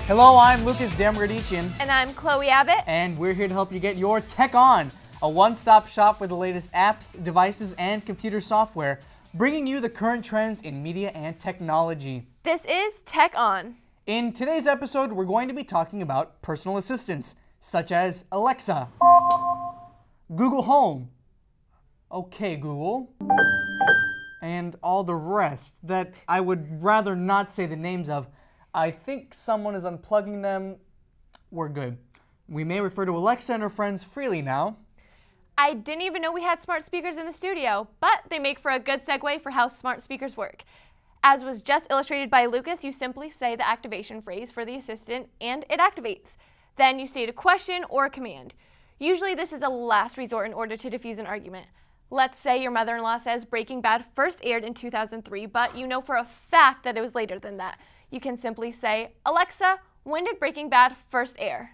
Hello, I'm Mugrdechian. And I'm Chloe Abbot. And we're here to help you get your TechOn, a one-stop shop with the latest apps, devices, and computer software, bringing you the current trends in media and technology. This is TechOn. In today's episode, we're going to be talking about personal assistants, such as Alexa, Google Home, OK Google, and all the rest that I would rather not say the names of. I think someone is unplugging them. We're good. We may refer to Alexa and her friends freely now. I didn't even know we had smart speakers in the studio, but they make for a good segue for how smart speakers work. As was just illustrated by Lucas, you simply say the activation phrase for the assistant and it activates. Then you state a question or a command. Usually this is a last resort in order to defuse an argument. Let's say your mother-in-law says Breaking Bad first aired in 2003, but you know for a fact that it was later than that. You can simply say, Alexa, when did Breaking Bad first air?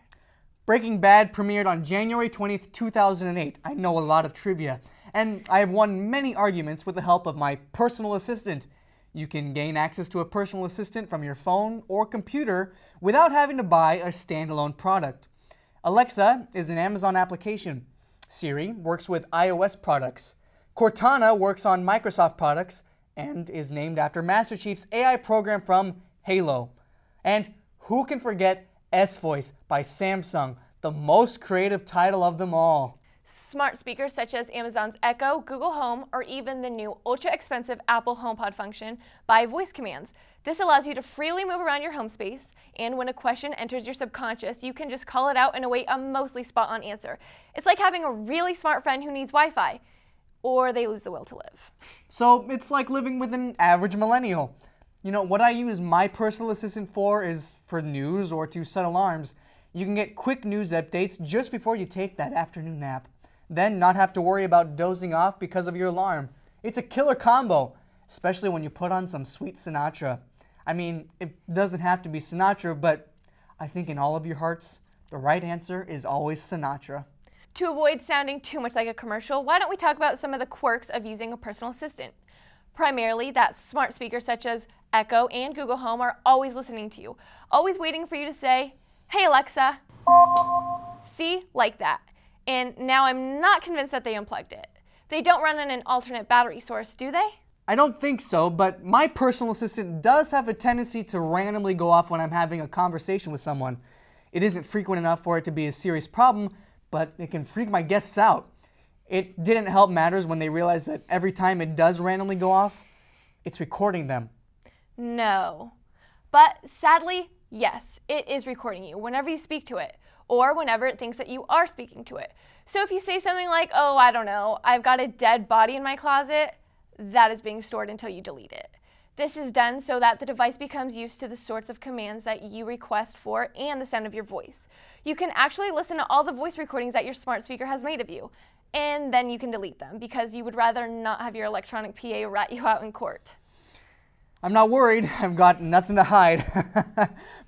Breaking Bad premiered on January 20th, 2008. I know a lot of trivia, and I have won many arguments with the help of my personal assistant. You can gain access to a personal assistant from your phone or computer without having to buy a standalone product. Alexa is an Amazon application. Siri works with iOS products. Cortana works on Microsoft products and is named after Master Chief's AI program from Halo. And who can forget S-Voice by Samsung, the most creative title of them all. Smart speakers such as Amazon's Echo, Google Home, or even the new ultra-expensive Apple HomePod function by voice commands. This allows you to freely move around your home space, and when a question enters your subconscious, you can just call it out and await a mostly spot-on answer. It's like having a really smart friend who needs Wi-Fi, or they lose the will to live. So it's like living with an average millennial. You know, what I use my personal assistant for is for news or to set alarms. You can get quick news updates just before you take that afternoon nap. Then not have to worry about dozing off because of your alarm. It's a killer combo, especially when you put on some sweet Sinatra. I mean, it doesn't have to be Sinatra, but I think in all of your hearts, the right answer is always Sinatra. To avoid sounding too much like a commercial, why don't we talk about some of the quirks of using a personal assistant? Primarily, that smart speakers such as Echo and Google Home are always listening to you, always waiting for you to say, "Hey Alexa." See, like that. And now I'm not convinced that they unplugged it. They don't run on an alternate battery source, do they? I don't think so, but my personal assistant does have a tendency to randomly go off when I'm having a conversation with someone. It isn't frequent enough for it to be a serious problem, but it can freak my guests out. It didn't help matters when they realized that every time it does randomly go off, it's recording them. No. But sadly, yes, it is recording you whenever you speak to it, or whenever it thinks that you are speaking to it. So if you say something like, oh, I don't know, I've got a dead body in my closet, that is being stored until you delete it. This is done so that the device becomes used to the sorts of commands that you request for and the sound of your voice. You can actually listen to all the voice recordings that your smart speaker has made of you, and then you can delete them because you would rather not have your electronic PA rat you out in court. I'm not worried. I've got nothing to hide.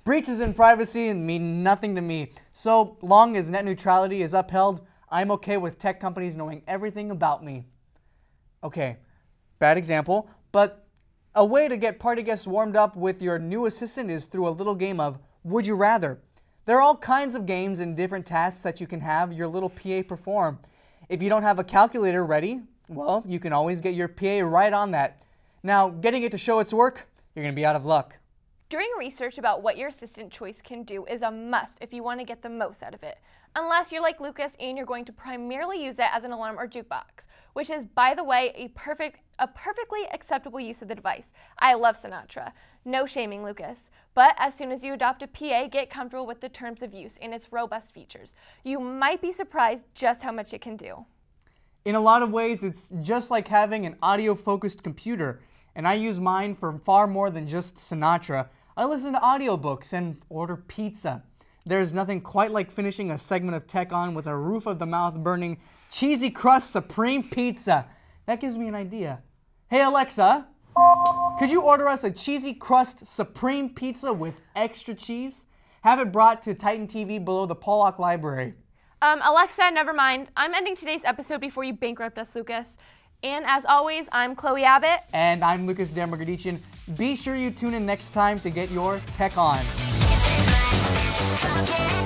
Breaches in privacy mean nothing to me. So long as net neutrality is upheld, I'm okay with tech companies knowing everything about me. Okay, bad example, but a way to get party guests warmed up with your new assistant is through a little game of Would You Rather. There are all kinds of games and different tasks that you can have your little PA perform. If you don't have a calculator ready, well, you can always get your PA right on that. Now, getting it to show its work, you're going to be out of luck. Doing research about what your assistant choice can do is a must if you want to get the most out of it. Unless you're like Lucas and you're going to primarily use it as an alarm or jukebox, which is, by the way, a perfectly acceptable use of the device. I love Sinatra. No shaming, Lucas. But as soon as you adopt a PA, get comfortable with the terms of use and its robust features. You might be surprised just how much it can do. In a lot of ways, it's just like having an audio-focused computer. And I use mine for far more than just Sinatra. I listen to audiobooks and order pizza. There's nothing quite like finishing a segment of TechOn with a roof-of-the-mouth burning cheesy crust supreme pizza. That gives me an idea. Hey Alexa, could you order us a cheesy crust supreme pizza with extra cheese? Have it brought to Titan TV below the Pollock Library. Alexa, never mind. I'm ending today's episode before you bankrupt us, Lucas. And as always, I'm Chloe Abbot. And I'm Mugrdechian. Be sure you tune in next time to get your TechOn. Untitled